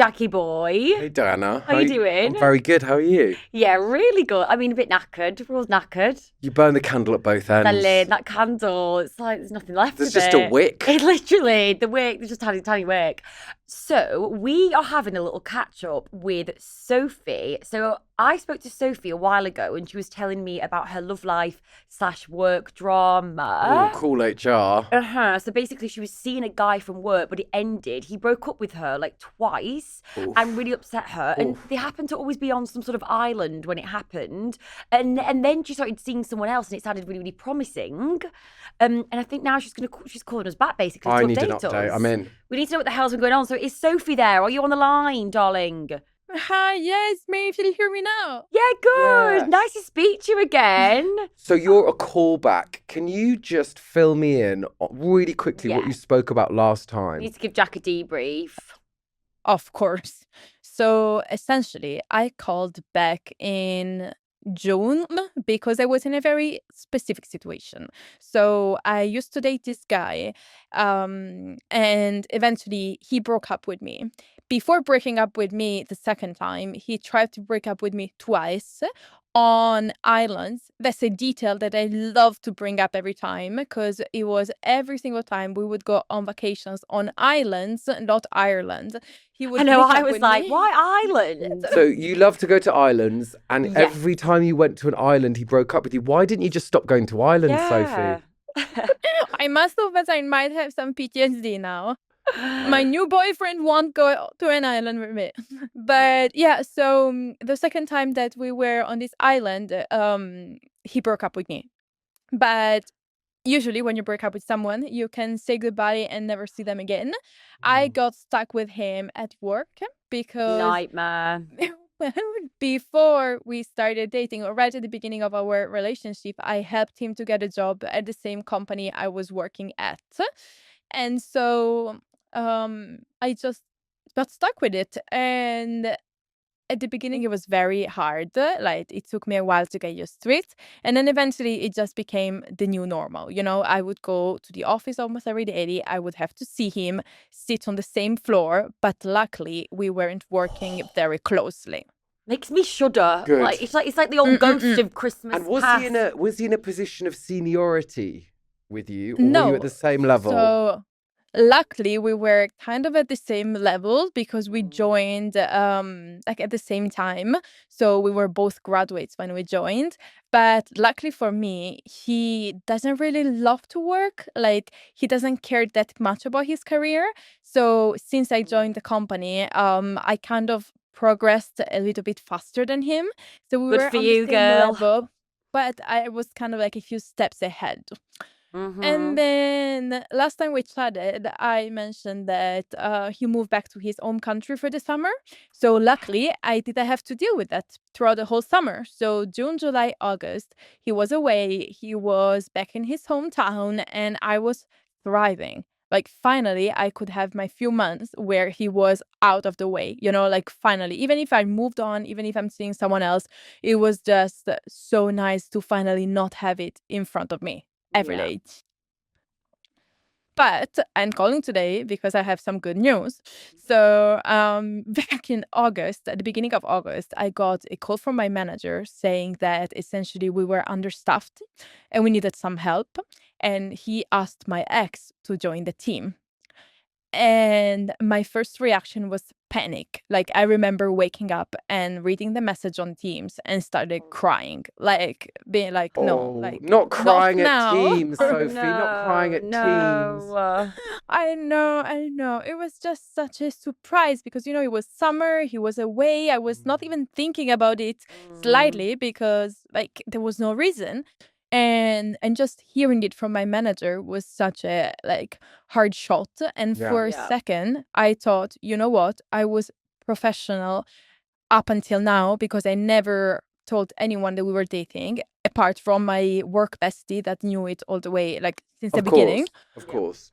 Jackie boy. Hey Diana, How you doing? I'm very good. How are you? Yeah, really good. I mean, a bit knackered. We're all knackered. You burn the candle at both The lid, ends. that candle, it's like there's nothing left There's of just a it. wick. It literally, the wick, there's just tiny wick. So we are having a little catch up with Sophie. So I spoke to Sophie a while ago and she was telling me about her love life / work Oh, drama. cool HR. So basically, she was seeing a guy from work, but it ended. He broke up with her like twice and Oof. really upset her. And Oof. they happened to always be on some sort of island when it happened. And then she started seeing someone else, and it sounded really promising. And I think now she's calling us back basically I to need an update update. us. I'm in. We need to know what the hell's been going on. So is Sophie there? Are you on the line, darling? Hi, yes, May, can you hear me now? Yeah, good. Yes. Nice to speak to you again. So you're a callback. Can you just fill me in really quickly what Yeah. you spoke about last I time? need to give Jack a debrief. Of course. So essentially, I called back in June because I was in a very specific situation. So I used to date this guy, and eventually he broke up with me. Before breaking up with me the second time, he tried to break up with me twice on islands. That's a detail that I love to bring up every time because it was every single time we would go on vacations on islands, not Ireland. He would I know, break I up was with like, me. why Ireland? So you love to go to islands, and Yeah. every time you went to an island, he broke up with you. Why didn't you just stop going to islands, Sophie? I must have, but I might have some PTSD now. My new boyfriend won't go to an island with me. But yeah, so the second time that we were on this island, he broke up with me. But usually when you break up with someone, you can say goodbye and never see them again. I got stuck with him at work because Nightmare. before we started dating, or right at the beginning of our relationship, I helped him to get a job at the same company I was working at. And so I just got stuck with it. And at the beginning, it was very hard. Like, it took me a while to get used to it. And then eventually, it just became the new normal. You know, I would go to the office almost every day. I would have to see him sit on the same floor. But luckily, we weren't working very closely. Makes me shudder. Good. Like it's like the old ghost of Christmas And was past. he in a position of seniority with you, or were you No. at the same level? So luckily we were kind of at the same level because we joined like at the same time. So we were both graduates when we joined. But luckily for me, he doesn't really love to work. Like, he doesn't care that much about his career. So since I joined the company, I kind of progressed a little bit faster than him. So we Good were for on you, the same girl. level, but I was kind of like a few steps ahead. Mhm. And then last time we chatted, I mentioned that he moved back to his home country for the summer. So luckily, I didn't have to deal with that throughout the whole summer. So June, July, August, he was away. He was back in his hometown, and I was thriving. Like, finally, I could have my few months where he was out of the way, you know, like, finally, even if I moved on, even if I'm seeing someone else, it was just so nice to finally not have it in front of me every Yeah. day. But I'm calling today because I have some good news. So back in August, at the beginning of August, I got a call from my manager saying that essentially we were understaffed and we needed some help. And he asked my ex to join the team. And my first reaction was panic. Like, I remember waking up and reading the message on Teams and started crying, like being like, no, like not crying at now. Teams, Sophie. Not crying at Teams. No. I know. It was just such a surprise because, you know, it was summer, he was away. I was not even thinking about it slightly because, like, there was no reason. And just hearing it from my manager was such a, like, hard shot. And Yeah. for a Yeah. second, I thought, you know what? I was professional up until now because I never told anyone that we were dating, apart from my work bestie that knew it all the way, like, since the beginning. Of course.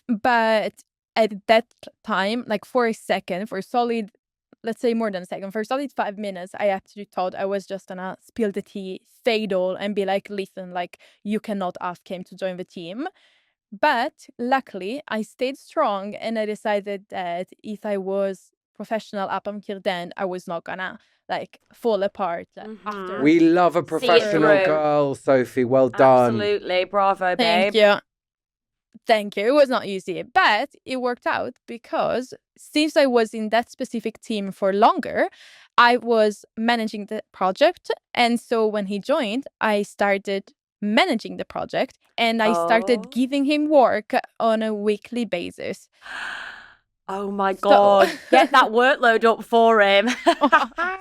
But at that time, like, for a second, for a solid, let's say more than a second, for a solid 5 minutes, I actually thought I was just gonna spill the tea, say it all, and be like, listen, like, you cannot ask him to join the team. But luckily, I stayed strong and I decided that if I was professional up until then, I was not gonna like fall apart after. We love a professional through. girl, Sophie. Well done. Absolutely. Bravo, babe. Thank you. Thank you. It was not easy, but it worked out because since I was in that specific team for longer, I was managing the project. And so when he joined, I started managing the project and I started giving him work on a weekly basis. Oh my God. Get that workload up for him.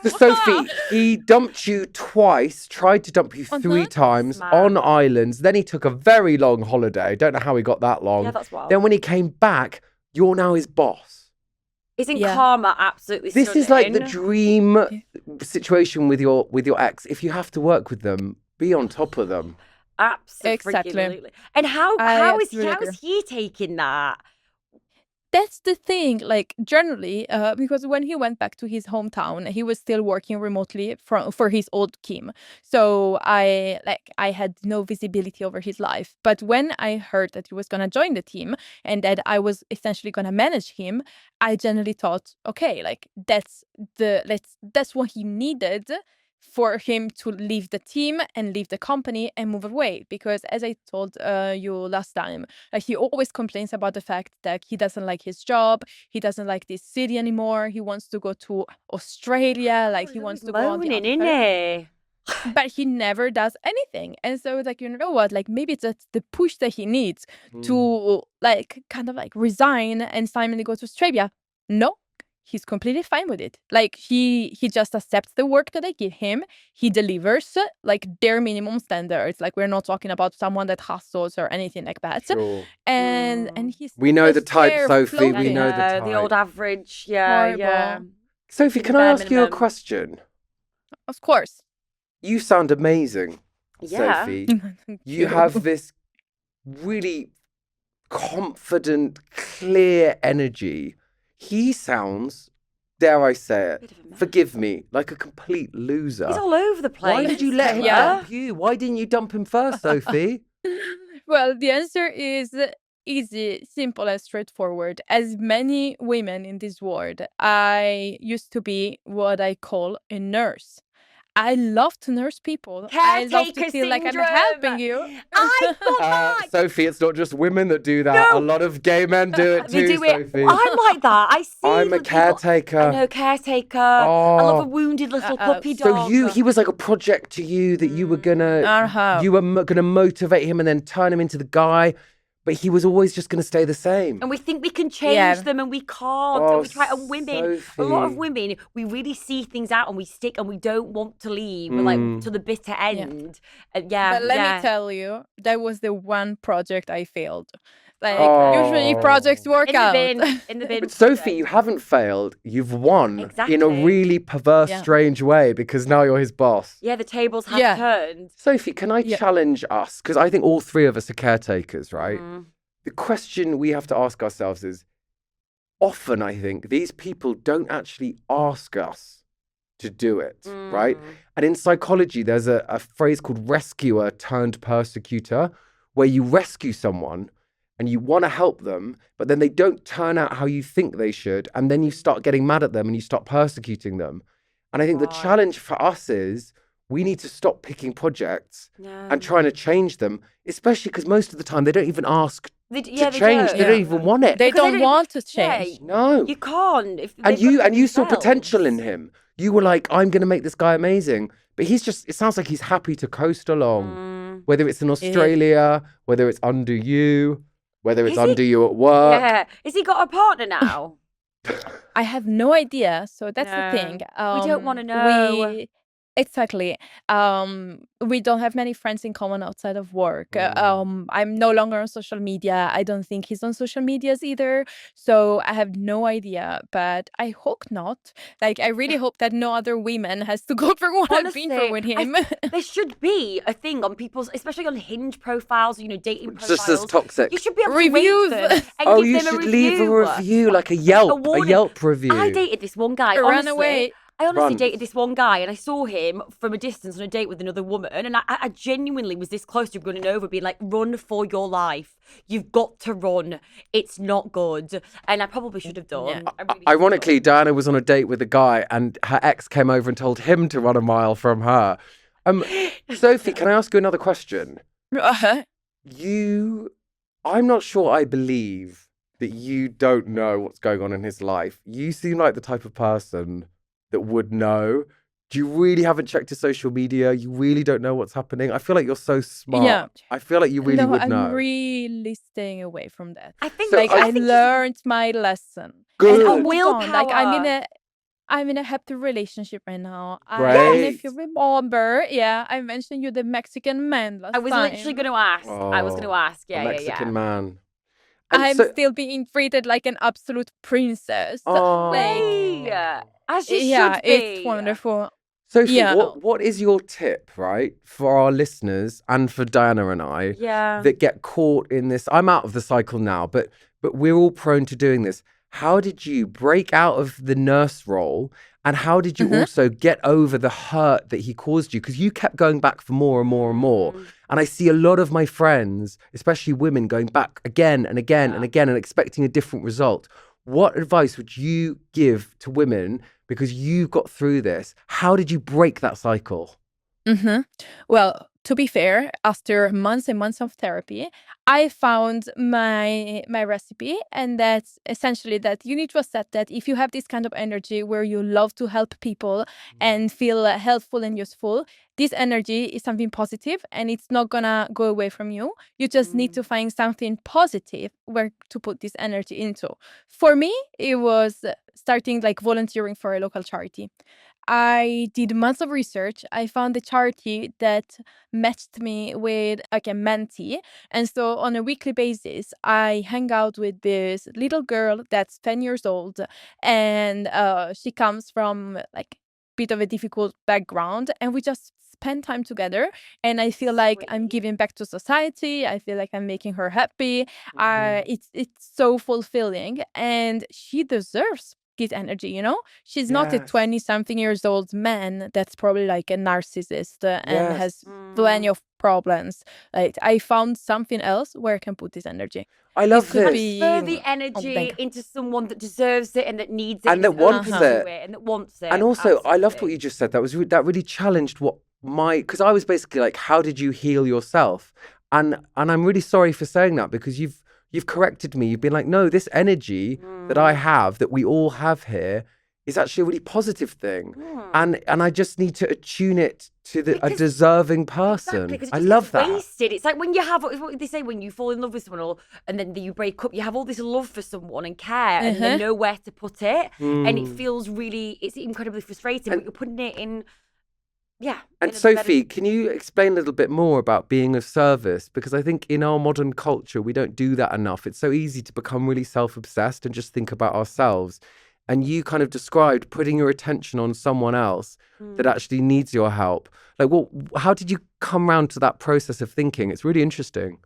So, Sophie, he dumped you twice, tried to dump you 3 times on islands. Then he took a very long holiday. Don't know how he got that long. Yeah, that's wild. Then when he came back, you're now his boss. Isn't karma absolutely This stunning? is like the dream situation with your Exactly. ex. If you have to work with them, be on top of them. Absolutely. And how is he taking that? That's the thing, like generally, because when he went back to his hometown, he was still working remotely for his old team. So I had no visibility over his life. But when I heard that he was gonna join the team and that I was essentially gonna manage him, I generally thought, okay, like that's what he needed for him to leave the team and leave the company and move away. Because as I told you last time, like he always complains about the fact that he doesn't like his job, he doesn't like this city anymore, he wants to go to Australia, like he wants to go on the isn't he? but he never does anything. And so it's like, you know what, like maybe it's the push that he needs to like kind of like resign and finally go to Australia. No, he's completely fine with it. Like he just accepts the work that I give him. He delivers like their minimum standards. Like we're not talking about someone that hustles or anything like that. Sure. And he's We know the just type, there Sophie. We floating. know the type. The old average. Yeah. Sophie, can I ask you a question? Of course. You sound amazing, Yeah. Sophie. You have this really confident, clear energy. He sounds, dare I say it, forgive me, like a complete loser. He's all over the place. Why did you let him dump you? Why didn't you dump him first, Sophie? Well, the answer is easy, simple, and straightforward. As many women in this world, I used to be what I call a nurse. I love to nurse people. I love to feel like I'm helping you. I thought that. Sophie, it's not just women that do that. No. A lot of gay men do it too, Sophie. I'm like that. I see. I'm a caretaker. I know, caretaker. I love a wounded little puppy dog. So he was like a project to you that you were gonna motivate him and then turn him into the guy. But he was always just going to stay the same. And we think we can change them and we can't. And we try. And women, Sophie. a lot of women, we really see things out and we stick and we don't want to leave. We're like to the bitter end. But let me tell you, that was the one project I failed. Like usually projects work out. In the bin. But Sophie, you haven't failed. You've won in a really perverse, strange way because now you're his boss. Yeah, the tables have turned. Sophie, can I challenge us? Because I think all 3 of us are caretakers, right? The question we have to ask ourselves is, often I think these people don't actually ask us to do it, right? And in psychology, there's a phrase called rescuer turned persecutor, where you rescue someone and you want to help them, but then they don't turn out how you think they should. And then you start getting mad at them and you start persecuting them. And I think the challenge for us is we need to stop picking projects and trying to change them, especially because most of the time they don't even ask to change. They don't even want it. They don't want to change. No. You can't. And you saw potential in him. You were like, I'm going to make this guy amazing. But it sounds like he's happy to coast along, whether it's in Australia, whether it's under you, whether it's under you at work. Yeah. Has he got a partner now? I have no idea. So that's the thing. We don't want to know. Exactly. We don't have many friends in common outside of work. I'm no longer on social media. I don't think he's on social medias either. So I have no idea, but I hope not. Like, I really hope that no other women has to go through what I've been through with him. There should be a thing on people's, especially on Hinge profiles, dating profiles. Just as toxic. You should be able Reviews. to rate them and you give them should leave a review, like a Yelp review. I dated this one guy. Ran honestly, away. I honestly Run. dated this one guy and I saw him from a distance on a date with another woman, and I genuinely was this close to running over, being like, run for your life. You've got to run. It's not good. And I probably should have done. Yeah. I really should have Ironically, done. Diana was on a date with a guy and her ex came over and told him to run a mile from her. Sophie, can I ask you another question? Uh-huh. I'm not sure I believe that you don't know what's going on in his life. You seem like the type of person that would know. Do you really haven't checked his social media? You really don't know what's happening? I feel like you're so smart. Yeah. I feel like you really No, would I'm know. really staying away from that. I think So Like I I think learned my lesson. Good. And I A moved on. Like willpower. I'm in a happy relationship right now. Great. And if you remember, I mentioned you the Mexican man last I was literally time. going to ask. I was going to Oh, ask. a Yeah, Mexican man. And I'm so, still being treated like an absolute princess. oh, Hey, as you Yeah, should it's be. wonderful. Sophie, Yeah. what is your tip, right, for our listeners and for Diana and I Yeah. that get caught in this? I'm out of the cycle now, but we're all prone to doing this. How did you break out of the nurse role, and how did you also get over the hurt that he caused you? Because you kept going back for more and more and more. And I see a lot of my friends, especially women, going back again and again and again and expecting a different result. What advice would you give to women, because you got through this? How did you break that cycle? Well, to be fair, after months and months of therapy, I found my recipe, and that's essentially that you need to accept that if you have this kind of energy where you love to help people and feel helpful and useful, this energy is something positive and it's not gonna go away from you. You just need to find something positive where to put this energy into. For me, it was starting like volunteering for a local charity. I did months of research. I found a charity that matched me with like a mentee. And so on a weekly basis, I hang out with this little girl that's 10 years old. And she comes from like bit of a difficult background. And we just spend time together. And I feel like I'm Sweet. giving back to society. I feel like I'm making her happy. It's so fulfilling. And she deserves this energy, you know? She's not a Yes. 20-something years old man that's probably like a narcissist and Yes. has plenty of problems. Like I found something else where I can put this energy. I love could this. be- Transfer the Oh, energy thank you. into someone that deserves it and that needs it And that is wants open to it. and that wants it. And also, I loved what Absolutely. you just said. That really challenged what because I was basically like, how did you heal yourself? And I'm really sorry for saying that, because you've corrected me. You've been like, no, this energy that I have, that we all have here, is actually a really positive thing. And I just need to attune it to a Because- deserving person. Exactly, 'cause it I just love gets that. wasted. It's like when you have, it's what they say, when you fall in love with someone and then you break up, you have all this love for someone and care and then know where to put it. And it feels really, it's incredibly frustrating, but you're putting it in, And in a Sophie, better- can you explain a little bit more about being of service? Because I think in our modern culture, we don't do that enough. It's so easy to become really self-obsessed and just think about ourselves. And you kind of described putting your attention on someone else that actually needs your help. Like, how did you come around to that process of thinking? It's really interesting.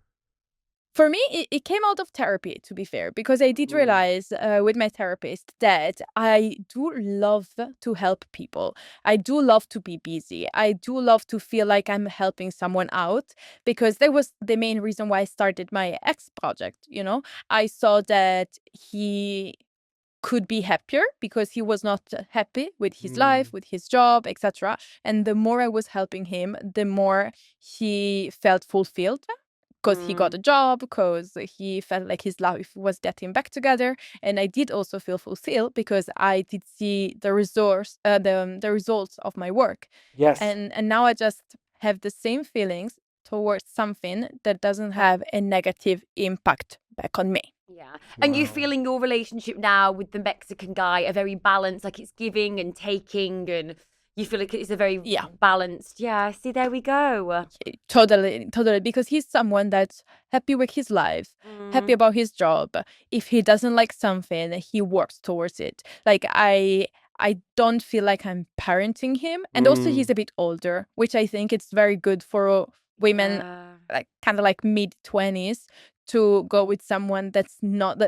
For me, it came out of therapy, to be fair, because I did realize with my therapist that I do love to help people. I do love to be busy. I do love to feel like I'm helping someone out, because that was the main reason why I started my ex project. You know, I saw that he could be happier because he was not happy with his life, with his job, etc. And the more I was helping him, the more he felt fulfilled, because he got a job, because he felt like his life was getting back together. And I did also feel fulfilled because I did see the the results of my work. Yes. And now I just have the same feelings towards something that doesn't have a negative impact back on me. Yeah. And you feeling your relationship now with the Mexican guy a very balanced, like it's giving and taking, and you feel like it's a very balanced. Yeah, see, there we go. Totally, because he's someone that's happy with his life, happy about his job. If he doesn't like something, he works towards it. Like I don't feel like I'm parenting him. And also he's a bit older, which I think it's very good for women like kind of like mid-20s to go with someone that's not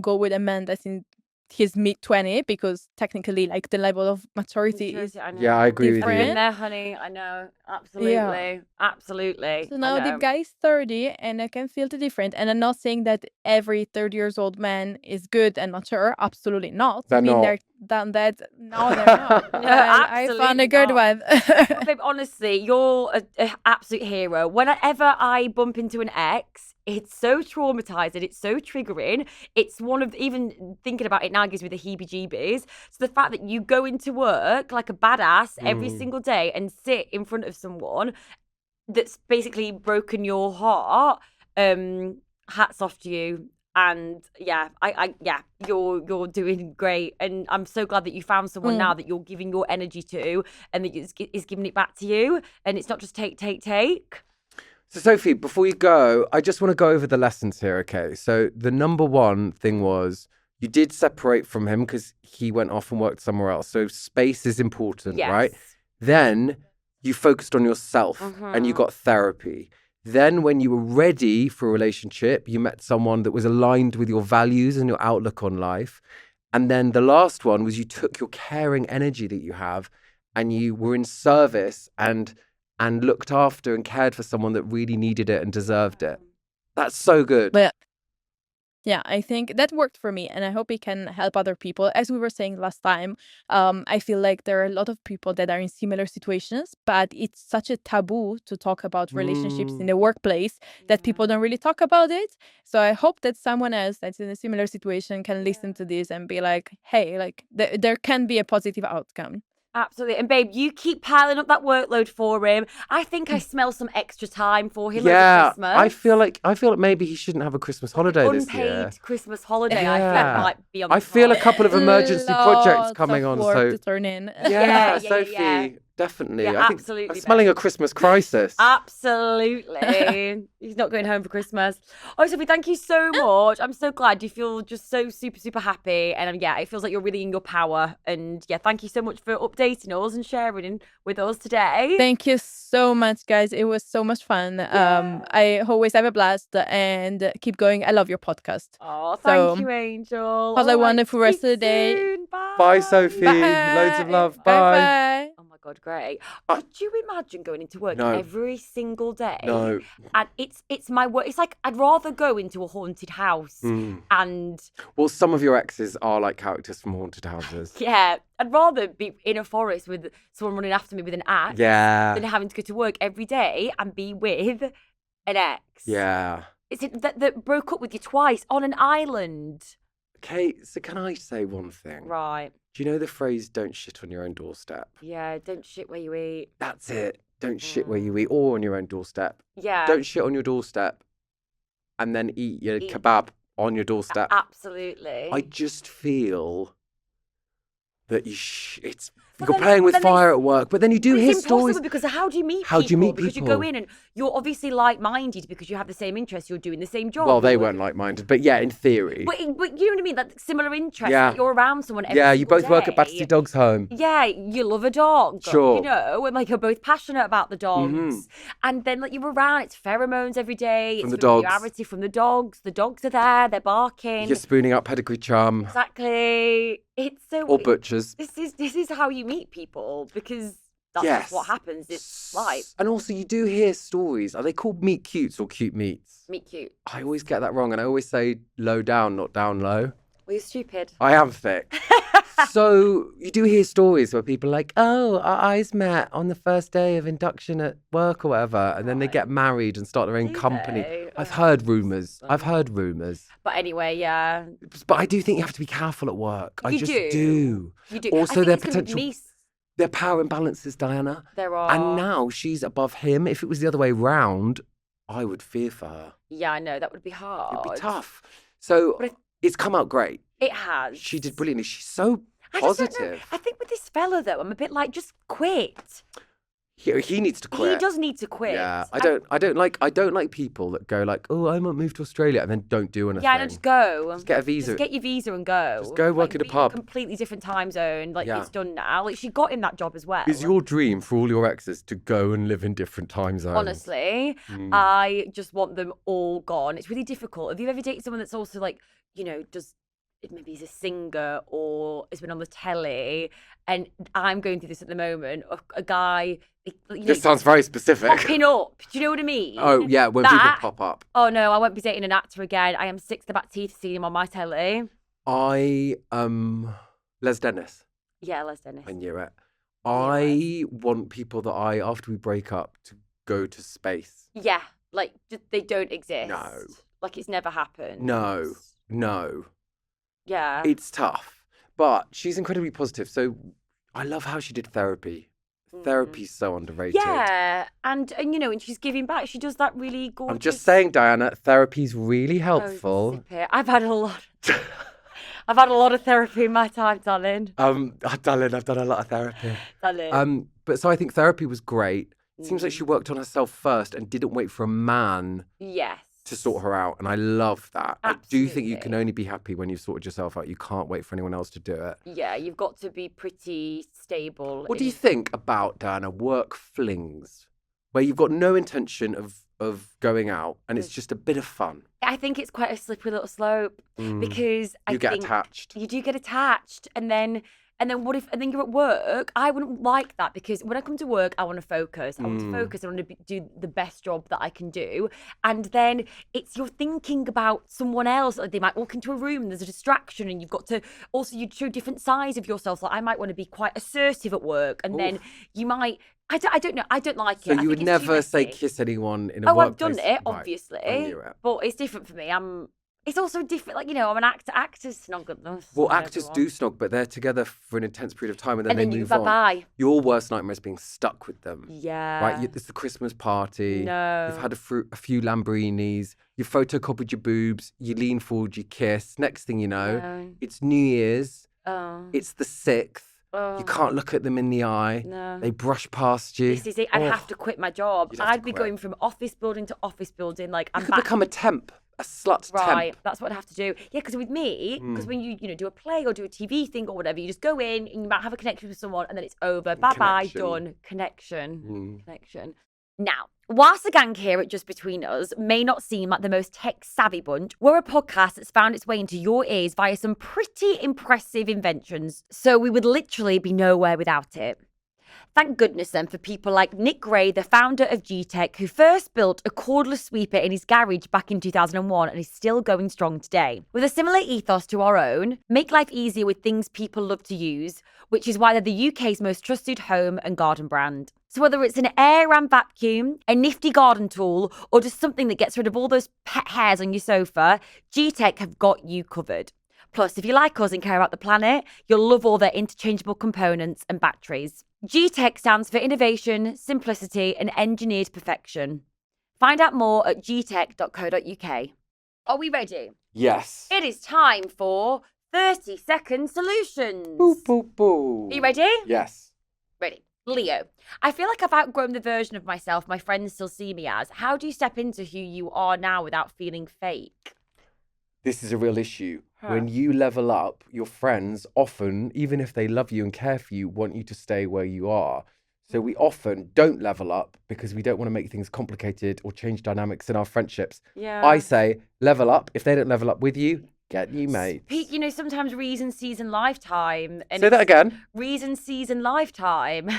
go with a man that's in his mid-20 because technically like the level of maturity is I know. Yeah, I agree with I've been you. there, honey. I know. Absolutely. Absolutely. so I now the know. guy is 30 and I can feel the difference. And I'm not saying that every 30 years old man is good and mature. Absolutely not. They're not. They're done that. No, they're not. No, Well, I found a absolutely good not. one. But babe, honestly, you're an absolute hero. Whenever I bump into an ex, it's so traumatizing. It's so triggering. It's one of, even thinking about it now gives me the heebie-jeebies. So the fact that you go into work like a badass every single day and sit in front of someone that's basically broken your heart, hats off to you. And yeah, you're doing great, and I'm so glad that you found someone now that you're giving your energy to, and that is giving it back to you, and it's not just take. So, Sophie, before you go, I just want to go over the lessons here, okay? So, the number one thing was you did separate from him because he went off and worked somewhere else. So, space is important, Yes. right? Then you focused on yourself and you got therapy. Then, when you were ready for a relationship, you met someone that was aligned with your values and your outlook on life. And then the last one was you took your caring energy that you have and you were in service and looked after and cared for someone that really needed it and deserved it. That's so good. But yeah, I think that worked for me, and I hope it can help other people. As we were saying last time, I feel like there are a lot of people that are in similar situations, but it's such a taboo to talk about relationships in the workplace that people don't really talk about it. So I hope that someone else that's in a similar situation can listen to this and be like, hey, like there can be a positive outcome. Absolutely. And babe, you keep piling up that workload for him. I think I smell some extra time for him Yeah, over Christmas. I feel like maybe he shouldn't have a Christmas holiday this year. Unpaid Christmas holiday, I think might be on the I feel a cards. couple of emergency projects Lots coming of on. work So to turn in. Yeah, Sophie, definitely. Yeah, I think absolutely, I'm smelling babe. a Christmas crisis. Absolutely. He's not going home for Christmas. Oh, Sophie, thank you so much. I'm so glad you feel just so super, super happy. And yeah, it feels like you're really in your power. And yeah, thank you so much for updating us and sharing with us today. Thank you so much, guys. It was so much fun. I always have a blast and keep going. I love your podcast. Oh, thank you, Angel. Have a wonderful rest of the speak day. soon. Bye. Bye, Sophie. Bye. Loads of love. Bye. Bye. Bye. Oh my God, great. Could you imagine going into work No. every single day? No. And it's my work. It's like I'd rather go into a haunted house and Well, some of your exes are like characters from haunted houses. yeah, I'd rather be in a forest with someone running after me with an axe than having to go to work every day and be with an ex. Yeah. Is it that broke up with you twice on an island? Okay, so can I say one thing? Right. Do you know the phrase, don't shit on your own doorstep? Yeah, don't shit where you eat. That's it. Don't shit where you eat or on your own doorstep. Yeah. Don't shit on your doorstep and then eat your kebab on your doorstep. Absolutely. I just feel that But you're then- playing with then fire at work, but then you do But hear it's impossible stories. because how do you meet people? How do you meet Because you go people? in and you're obviously like-minded because you have the same interests, you're doing the same job. Well, they you're weren't like-minded, but yeah, in theory. But you know what I mean? Like similar interests. Yeah. Like you're around someone every Yeah, you single both work at day. Battersea Dogs Home. Yeah, you love a dog. Sure. You know, and like you're both passionate about the dogs. And then like you're around, it's pheromones every day. From it's the dogs. familiarity from the dogs. The dogs are there, they're barking. You're spooning up pedigree charm. Exactly. It's so Or butchers. This is how you meet people because that's Yes. just what happens. It's life. And also, you do hear stories. Are they called meet cutes or cute meets? Meet cute. I always get that wrong, and I always say low down, not down low. Well, you're stupid. I am thick. So you do hear stories where people are like, oh, our eyes met on the first day of induction at work or whatever, and then they get married and start their own Do company. they? I've heard rumours. I've heard rumours. But anyway, yeah. But I do think you have to be careful at work. I You just do. You do. Also, I think their it's gonna be potential, me. their power imbalances, Diana. There are. And now she's above him. If it was the other way round, I would fear for her. Yeah, I know that would be hard. It'd be tough. So But it's come out great. It has. She did brilliantly. She's so I just don't know. positive. I think with this fella though, I'm a bit like, just quit. He needs to quit. He does need to quit. Yeah, I don't like people that go like, oh, I might move to Australia and then don't do anything. Yeah, no, just go. Just get a visa. Just get your visa and go. Just go work in a be pub. Completely different time zone. Like Yeah. it's done now. Like she got him that job as well. Is your dream for all your exes to go and live in different time zones? Honestly, I just want them all gone. It's really difficult. Have you ever dated someone that's also like, you know, does maybe he's a singer or has been on the telly, and I'm going through this at the moment. A guy, This sounds very specific. popping up. Do you know what I mean? Oh, yeah, when people pop up. Oh no, I won't be dating an actor again. I am sick to the back teeth seeing him on my telly. Les Dennis. Yeah, Les Dennis. I knew it. I want people that after we break up, to go to space. Yeah, like they don't exist. No. Like it's never happened. No. Yeah. It's tough. But she's incredibly positive. So I love how she did therapy. Therapy's so underrated. Yeah, and and she's giving back. She does that really gorgeous. I'm just saying, Diana, therapy's really helpful. Zip it. I've had a lot. I've had a lot of therapy in my time, darling. Darling, I've done a lot of therapy. Darling. But so I think therapy was great. It seems like she worked on herself first and didn't wait for a man to sort her out. And I love that. Absolutely. I do think you can only be happy when you've sorted yourself out. You can't wait for anyone else to do it. Yeah, you've got to be pretty stable. What do you think about, Diana, work flings, where you've got no intention of going out and it's just a bit of fun? I think it's quite a slippery little slope because I you get think attached. You do get attached, and then what if? And then you're at work. I wouldn't like that because when I come to work, I want to focus. I want to focus. I want to do the best job that I can do. And then you're thinking about someone else. Like they might walk into a room and there's a distraction, and you've got to also you show different sides of yourself. Like I might want to be quite assertive at work, and then you might. I don't know. I don't like it. So you would never say kiss anyone in a workplace? I've done it, obviously. Right. I knew it. But it's different for me. It's also different. Like, I'm an actor. Actors snog them. Well, actors do snog, but they're together for an intense period of time and then they move on. Bye-bye. Your worst nightmare is being stuck with them. Yeah. Right? It's the Christmas party. No. You've had a few Lamborghinis. You photocopied your boobs. You lean forward, you kiss. Next thing you know, it's New Year's. Oh. It's the 6th. Oh. You can't look at them in the eye. No. They brush past you. This is it. I'd have to quit my job. I'd be quit. going from office building to office building. Like You could become a temp. A slut right, temp. that's what I'd have to do. Yeah, because with me, when you do a play or do a TV thing or whatever, you just go in and you might have a connection with someone and then it's over. Bye-bye, done. Connection. Now, whilst the gang here at Just Between Us may not seem like the most tech-savvy bunch, we're a podcast that's found its way into your ears via some pretty impressive inventions, so we would literally be nowhere without it. Thank goodness then for people like Nick Gray, the founder of G-Tech, who first built a cordless sweeper in his garage back in 2001 and is still going strong today. With a similar ethos to our own, make life easier with things people love to use, which is why they're the UK's most trusted home and garden brand. So whether it's an air and vacuum, a nifty garden tool, or just something that gets rid of all those pet hairs on your sofa, G-Tech have got you covered. Plus, if you like us and care about the planet, you'll love all their interchangeable components and batteries. G-Tech stands for innovation, simplicity, and engineered perfection. Find out more at gtech.co.uk. Are we ready? Yes. It is time for 30-second solutions. Boop, boop, boop. Are you ready? Yes. Ready. Leo, I feel like I've outgrown the version of myself my friends still see me as. How do you step into who you are now without feeling fake? This is a real issue. When you level up, your friends often, even if they love you and care for you, want you to stay where you are. So we often don't level up because we don't want to make things complicated or change dynamics in our friendships. Yeah. I say level up. If they don't level up with you, get new mates. Pete, sometimes reason, season, lifetime. And say that again. Reason, season, lifetime.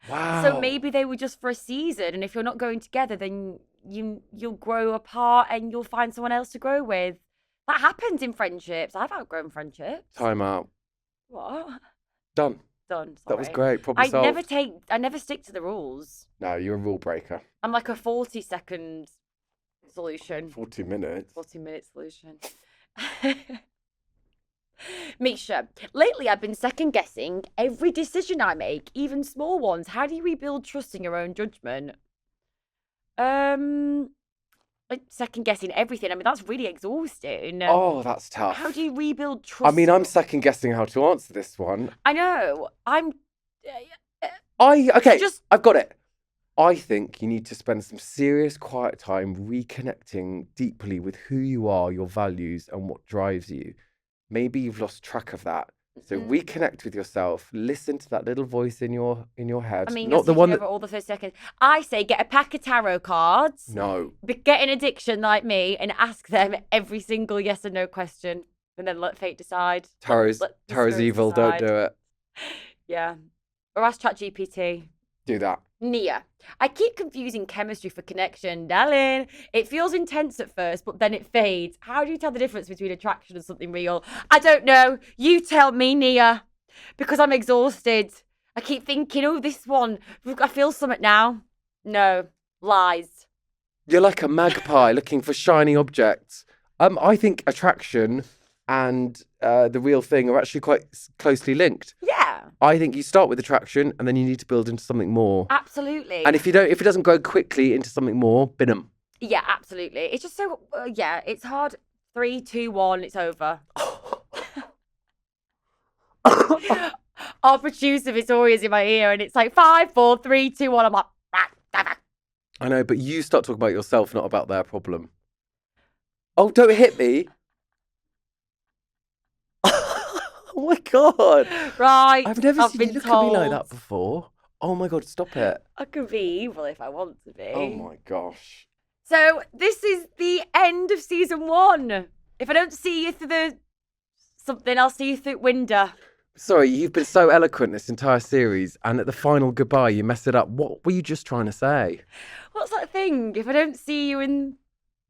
Wow. So maybe they were just for a season, and if you're not going together, then you'll grow apart and you'll find someone else to grow with. That happens in friendships. I've outgrown friendships. Time out. What? Done. Sorry. That was great. Problem I solved. never stick to the rules. No, you're a rule breaker. I'm like a 40-second solution. 40 minutes. 40-minute solution. Misha, lately I've been second guessing every decision I make, even small ones. How do you rebuild trust in your own judgment? Like second guessing everything. I mean, that's really exhausting. Oh, that's tough. How do you rebuild trust? I mean, I'm second guessing how to answer this one. I know. I've got it. I think you need to spend some serious quiet time reconnecting deeply with who you are, your values, and what drives you. Maybe you've lost track of that. So reconnect with yourself. Listen to that little voice in your head. I mean, not the one that all the first seconds. I say get a pack of tarot cards. No. Get an addiction like me and ask them every single yes or no question and then let fate decide. Tarot's Let the Tarot's spirits evil. decide. Don't do it. Yeah. Or ask ChatGPT. Do that. Nia, I keep confusing chemistry for connection, darling. It feels intense at first, but then it fades. How do you tell the difference between attraction and something real? I don't know. You tell me, Nia. Because I'm exhausted. I keep thinking, oh, this one. I feel something now. No. Lies. You're like a magpie looking for shiny objects. I think attraction and the real thing are actually quite closely linked. Yeah. I think you start with attraction and then you need to build into something more. Absolutely. And if it doesn't go quickly into something more, bin 'em. Yeah, absolutely. It's just so, it's hard. 3, 2, 1, it's over. Our producer Vittoria's in my ear and it's like 5, 4, 3, 2, 1. I'm like, I know, but you start talking about yourself, not about their problem. Oh, don't hit me. Oh my God. right. I've never seen you been look at me like told. that before. Oh my God, stop it. I could be evil if I want to be. Oh my gosh. So this is the end of season 1. If I don't see you through something, I'll see you through window. Sorry, you've been so eloquent this entire series, and at the final goodbye, you mess it up. What were you just trying to say? What's that thing? If I don't see you in...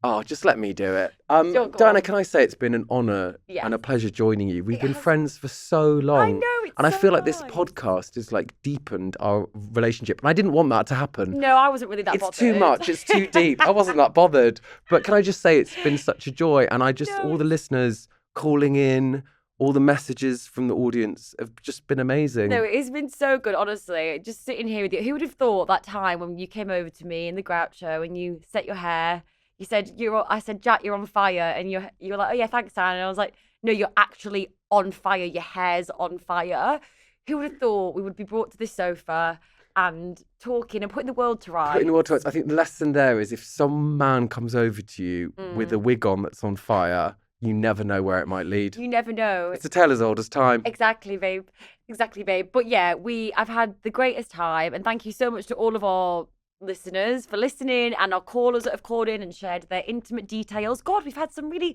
Oh, just let me do it. Go Diana, on. can I say it's been an honour Yes. and a pleasure joining you. We've It been has- friends for so long. I know, it's And I so feel like this nice. podcast has like deepened our relationship. And I didn't want that to happen. No, I wasn't really that It's bothered. too much. It's too deep. I wasn't that bothered. But can I just say it's been such a joy. And I just, No, all the listeners calling in, all the messages from the audience have just been amazing. No, it's been so good, honestly. Just sitting here with you. Who would have thought that time when you came over to me in the Groucho and you set your hair? You said I said, Jack, you're on fire, and you were like, oh yeah, thanks, Anne. And I was like, no, you're actually on fire. Your hair's on fire. Who would have thought we would be brought to this sofa and talking and putting the world to rights? Putting the world to rights. I think the lesson there is if some man comes over to you with a wig on that's on fire, you never know where it might lead. You never know. It's a tale as old as time. Exactly, babe. Exactly, babe. But yeah, I've had the greatest time, and thank you so much to all of our listeners for listening and our callers that have called in and shared their intimate details. God, we've had some really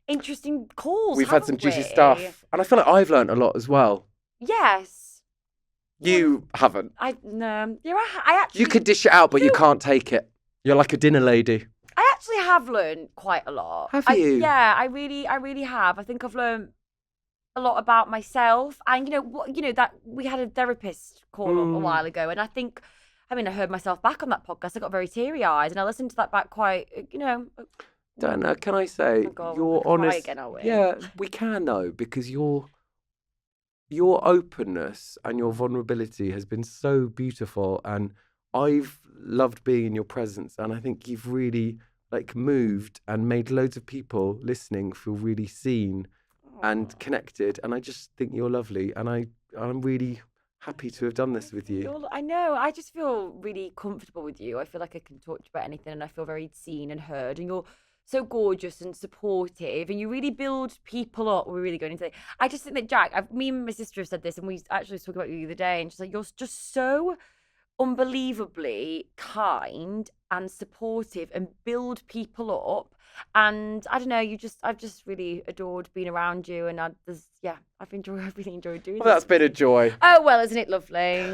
interesting calls. We've had some haven't juicy we? stuff. And I feel like I've learnt a lot as well. Yes. You haven't. I actually You could dish it out, but you can't take it. You're like a dinner lady. I actually have learned quite a lot. Have you? Yeah, I really have. I think I've learned a lot about myself, and that we had a therapist call up a while ago, and I think, I heard myself back on that podcast. I got very teary-eyed, and I listened to that back quite, Dana, can I say Oh God, you're we could cry honest? again, are we? Yeah, we can though, because your openness and your vulnerability has been so beautiful, and I've loved being in your presence, and I think you've really moved and made loads of people listening feel really seen and connected, and I just think you're lovely, and I'm really happy to have done this with you. I know. I just feel really comfortable with you. I feel like I can talk to you about anything, and I feel very seen and heard. And you're so gorgeous and supportive, and you really build people up. We're really going into it. I just think that Jack, me and my sister have said this, and we actually talked about you the other day, and she's like, you're just so unbelievably kind and supportive and build people up. And I don't know, I've just really adored being around you, and I've really enjoyed doing Well, that's been a joy. Oh, well, isn't it lovely?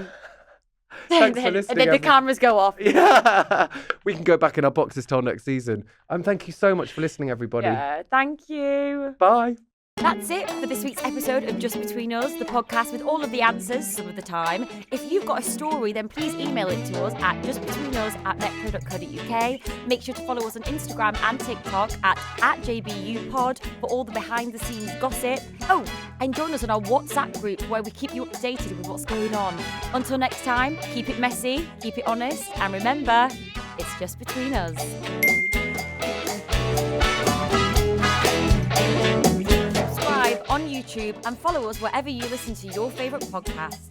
Thanks for listening. And then the cameras go off. Yeah, we can go back in our boxes till next season. Thank you so much for listening, everybody. Yeah, thank you. Bye. That's it for this week's episode of Just Between Us, the podcast with all of the answers some of the time. If you've got a story, then please email it to us at justbetweenus@metro.co.uk. Make sure to follow us on Instagram and TikTok at @JBUpod for all the behind-the-scenes gossip. Oh, and join us on our WhatsApp group where we keep you updated with what's going on. Until next time, keep it messy, keep it honest, and remember, it's just between us. On YouTube and follow us wherever you listen to your favourite podcasts.